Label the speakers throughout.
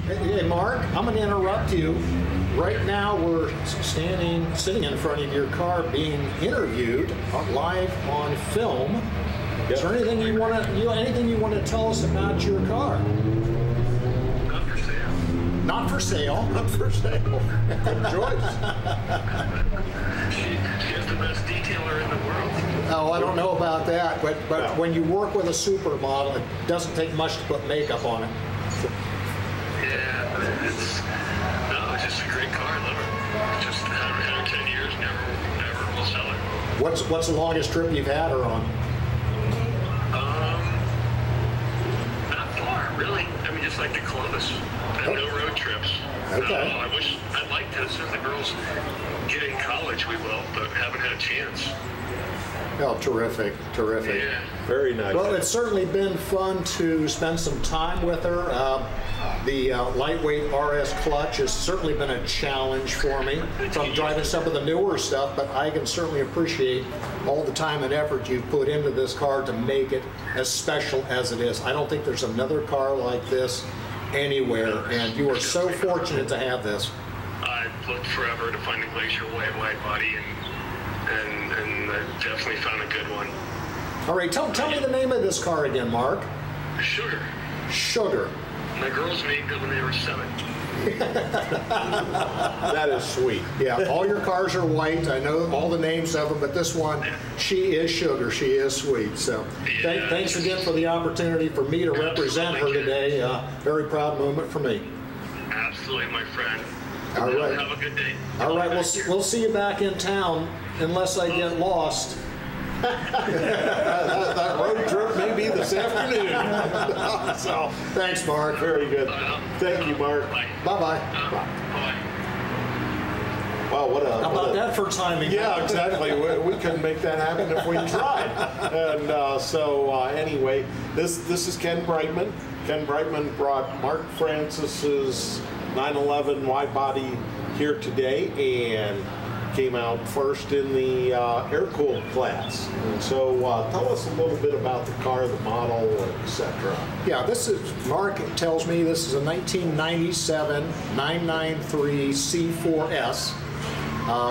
Speaker 1: Hey, Mark, I'm going to interrupt you. Right now, we're sitting in front of your car, being interviewed live on film. Yep. Is there anything you want to tell us about your car?
Speaker 2: Not for sale.
Speaker 1: Not for sale.
Speaker 3: Not for sale. Good choice.
Speaker 2: She has the best detailer in the world.
Speaker 1: Oh, I don't know about that, but when you work with a supermodel, it doesn't take much to put makeup on it.
Speaker 2: Yeah, it's just a great car. I love it. Just had her 10 years, never will sell it.
Speaker 1: What's the longest trip you've had her on?
Speaker 2: Not far, really. I mean, just like to Columbus. And no road trips.
Speaker 1: Okay.
Speaker 2: I'd like to. As soon as the girls get in college, we will, but haven't had a chance.
Speaker 1: Oh, terrific, terrific.
Speaker 2: Yeah.
Speaker 3: Very nice.
Speaker 1: Well, it's certainly been fun to spend some time with her. The lightweight RS clutch has certainly been a challenge for me. So I'm driving some of the newer stuff, but I can certainly appreciate all the time and effort you've put into this car to make it as special as it is. I don't think there's another car like this anywhere, and you are so fortunate to have this.
Speaker 2: I've looked forever to find a glacier white body, and I definitely found a good one.
Speaker 1: All right, tell me the name of this car again, Mark.
Speaker 2: Sugar.
Speaker 1: Sugar.
Speaker 2: My girls made them when they were 7.
Speaker 3: That is sweet.
Speaker 1: Yeah, all your cars are white. I know all the names of them, but this one, she is Sugar. She is sweet. So thanks again for the opportunity for me to represent her today. Very proud moment for me.
Speaker 2: Absolutely, my friend.
Speaker 1: All right.
Speaker 2: Have a good day.
Speaker 1: All right, we'll see you back in town, unless I get lost.
Speaker 3: that road trip may be this afternoon. So,
Speaker 1: thanks, Mark.
Speaker 3: Very good. Thank you, Mark.
Speaker 1: Bye-bye.
Speaker 3: Wow, what a...
Speaker 1: How about that for timing?
Speaker 3: Yeah, exactly. We couldn't make that happen if we tried. And anyway, this is Ken Birghtman. Ken Birghtman brought Mark Francis's 911 wide body here today and came out first in the air-cooled class. And so tell us a little bit about the car, the model, etc.
Speaker 1: Yeah, Mark tells me this is a 1997 993 C4S.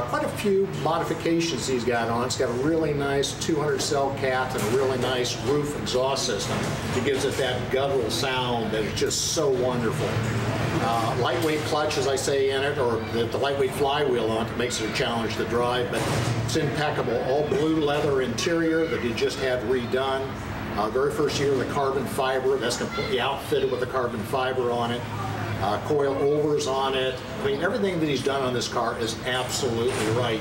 Speaker 1: Quite a few modifications he's got on. It's got a really nice 200-cell cat and a really nice roof exhaust system. It gives it that guttural sound that is just so wonderful. Lightweight clutch, as I say in it, or the lightweight flywheel on it makes it a challenge to drive, but it's impeccable. All blue leather interior that he just had redone. Very first year, the carbon fiber, that's completely outfitted with the carbon fiber on it. Coil overs on it. I mean, everything that he's done on this car is absolutely right.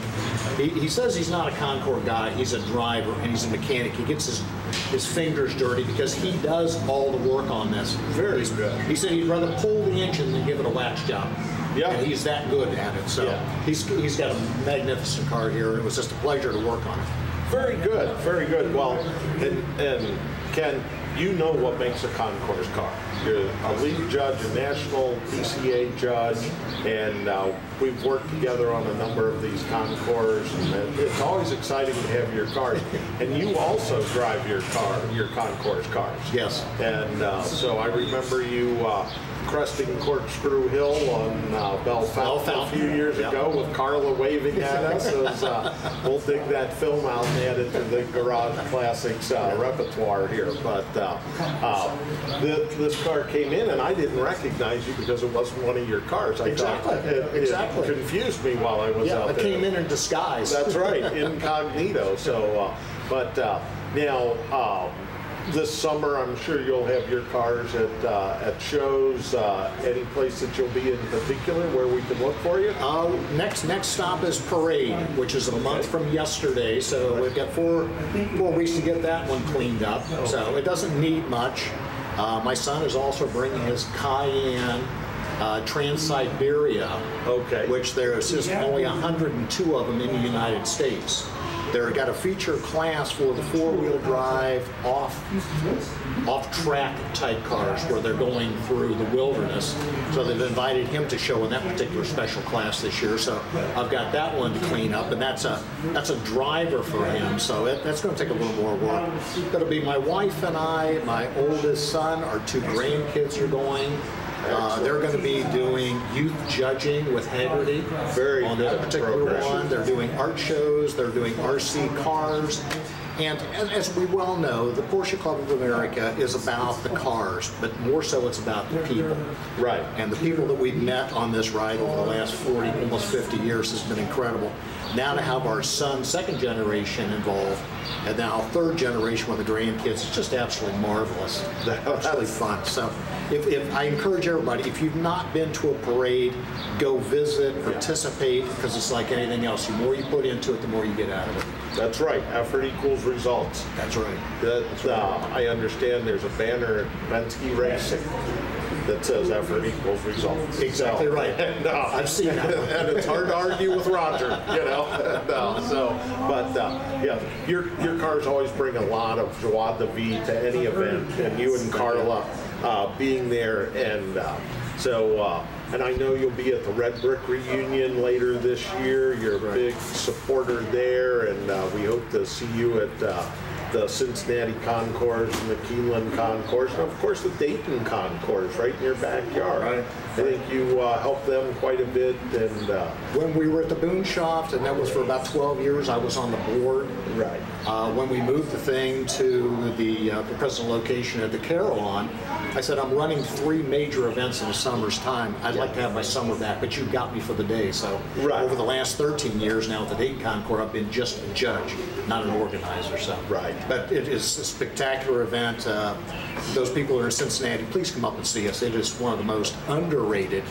Speaker 1: He says he's not a Concours guy, he's a driver and he's a mechanic. He gets his fingers dirty because he does all the work on this.
Speaker 3: Very good.
Speaker 1: He said he'd rather pull the engine than give it a wax job. Yeah. And he's that good at it. So he's got a magnificent car here. It was just a pleasure to work on it.
Speaker 3: Very good, very good. Well, and Ken, you know what makes a Concours car. You're a lead judge, a national PCA judge, and we've worked together on a number of these Concours, and it's always exciting to have your cars. And you also drive your Concours cars.
Speaker 1: Yes.
Speaker 3: And so I remember you cresting Corkscrew Hill on Bellefonte a few years ago with Carla waving at us. We'll dig that film out and add it to the Garage Classics repertoire here. But this car came in and I didn't recognize you because it wasn't one of your cars.
Speaker 1: Exactly.
Speaker 3: It confused me while I was out there.
Speaker 1: I came in disguise.
Speaker 3: That's right, incognito. So, now, this summer, I'm sure you'll have your cars at shows. Any place that you'll be in particular where we can look for you?
Speaker 1: Next stop is Parade, which is a month from yesterday. So we've got four weeks to get that one cleaned up. So it doesn't need much. My son is also bringing his Cayenne Trans-Siberia, which there's just only 102 of them in the United States. They've got a feature class for the four-wheel drive off-track type cars where they're going through the wilderness. So they've invited him to show in that particular special class this year. So I've got that one to clean up, and that's a driver for him. So that's going to take a little more work. It'll be my wife and I, my oldest son, our two grandkids are going. They're going to be doing youth judging with Haggerty
Speaker 3: Very
Speaker 1: on
Speaker 3: good
Speaker 1: that particular
Speaker 3: program.
Speaker 1: one. They're doing art shows. They're doing RC cars. And as we well know, the Porsche Club of America is about the cars, but more so it's about the people.
Speaker 3: Right.
Speaker 1: And the people that we've met on this ride over the last 40, almost 50 years has been incredible. Now to have our son, second generation, involved, and now third generation with the grandkids, it's just absolutely marvelous. It's really fun. So if I encourage everybody, if you've not been to a parade, go visit, participate, because it's like anything else. The more you put into it, the more you get out of it.
Speaker 3: That's right. Effort equals results.
Speaker 1: That's right.
Speaker 3: I understand there's a banner at Penske Racing that says effort equals results.
Speaker 1: Exactly right.
Speaker 3: And,
Speaker 1: I've seen that.
Speaker 3: And it's hard to argue with Roger, you know. Yeah, your cars always bring a lot of joie de vivre to any event, and you and Carla being there, and and I know you'll be at the Red Brick reunion later this year. You're a big supporter there, and we hope to see you at the Cincinnati Concours and the Keeneland Concours, and of course the Dayton Concours right in your backyard.
Speaker 1: Right.
Speaker 3: I think you helped them quite a bit. And
Speaker 1: when we were at the Boone Shaft, and that was for about 12 years, I was on the board.
Speaker 3: Right.
Speaker 1: When we moved the thing to the present location at the Carillon, I said, I'm running 3 major events in the summer's time. I'd like to have my summer back, but you got me for the day. So over the last 13 years now at the Dayton Concours, I've been just a judge, not an organizer. So but it is a spectacular event. Those people who are in Cincinnati, please come up and see us. It is one of the most underrated.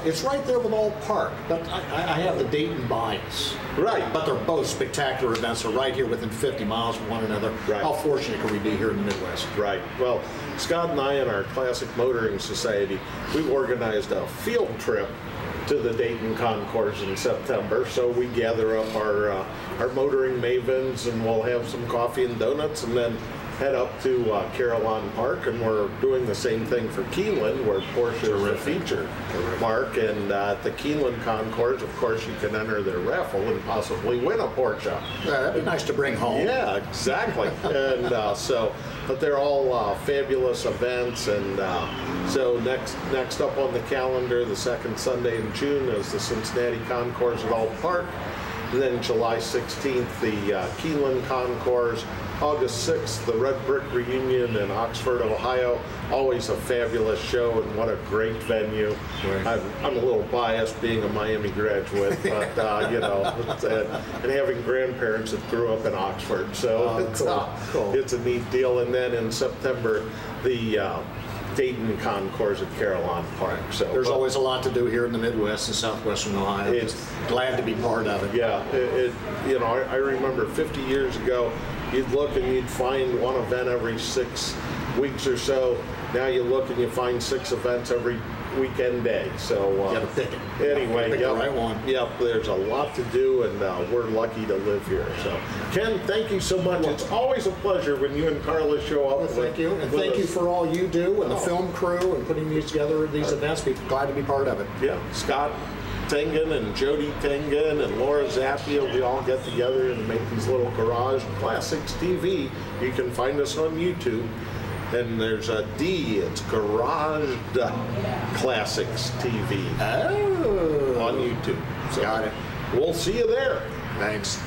Speaker 1: It's right there with All Park, but I have the Dayton bias.
Speaker 3: Right.
Speaker 1: But they're both spectacular events. They're right here within 50 miles of one another.
Speaker 3: Right.
Speaker 1: How fortunate can we be here in the Midwest?
Speaker 3: Right. Well, Scott and I and our Classic Motoring Society, we've organized a field trip to the Dayton Concours in September. So we gather up our motoring mavens, and we'll have some coffee and donuts, and then head up to Carillon Park, and we're doing the same thing for Keeneland, where Porsche is a feature mark. And at the Keeneland Concours, of course, you can enter their raffle and possibly win a Porsche.
Speaker 1: That'd be nice to bring home.
Speaker 3: Yeah, exactly. And but they're all fabulous events. And so next up on the calendar, the second Sunday in June, is the Cincinnati Concours at All Park. And then July 16th, the Keeneland Concours. August 6th, the Red Brick reunion in Oxford, Ohio. Always a fabulous show, and what a great venue. Right. I'm a little biased being a Miami graduate, but you know, and having grandparents that grew up in Oxford, so it's a neat deal. And then in September, the Dayton Concours at Carillon Park. So
Speaker 1: there's always a lot to do here in the Midwest and southwestern Ohio. Just glad to be part of it.
Speaker 3: Yeah, you know, I remember 50 years ago, you'd look and you'd find one event every 6 weeks or so. Now you look and you find 6 events every weekend day. So
Speaker 1: you gotta pick it.
Speaker 3: Anyway,
Speaker 1: pick the right one.
Speaker 3: Yep, there's a lot to do, and we're lucky to live here. So Ken, thank you so much. It's always a pleasure when you and Carla show up.
Speaker 1: Well, thank you, and thank you for all you do, and the film crew, and putting these together, these events. Be glad to be part of it.
Speaker 3: Yeah, Scott Tengen and Jody Tengen and Laura Zappia, we all get together and make these little Garage Classics TV. You can find us on YouTube. And there's a D, it's Garage Classics TV on YouTube. So
Speaker 1: Got it.
Speaker 3: we'll see you there.
Speaker 1: Thanks.